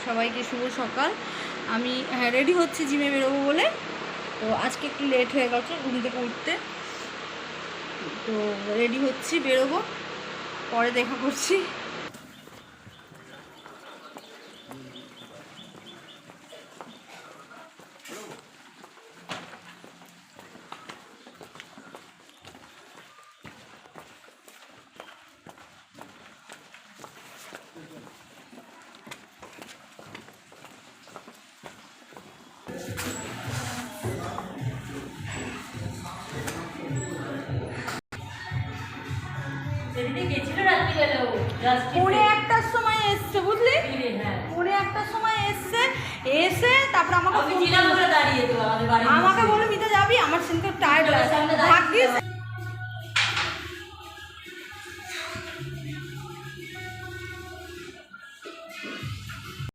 সবাইকে শুভ সকাল। আমি রেডি হচ্ছি জিমে বেরোবো বলে। তো আজকে একটু লেট হয়ে গেছে ঘুম থেকে উঠতে, তো রেডি হচ্ছি, বেরোবো, পরে দেখা করছি। পৌনে একটার সময় এসছে, বুঝলি? পৌনে একটার সময় এসে তারপর আমাকে বলে মিতা যাবি, আমার সেদিনকে টায়ার্ড লাগে।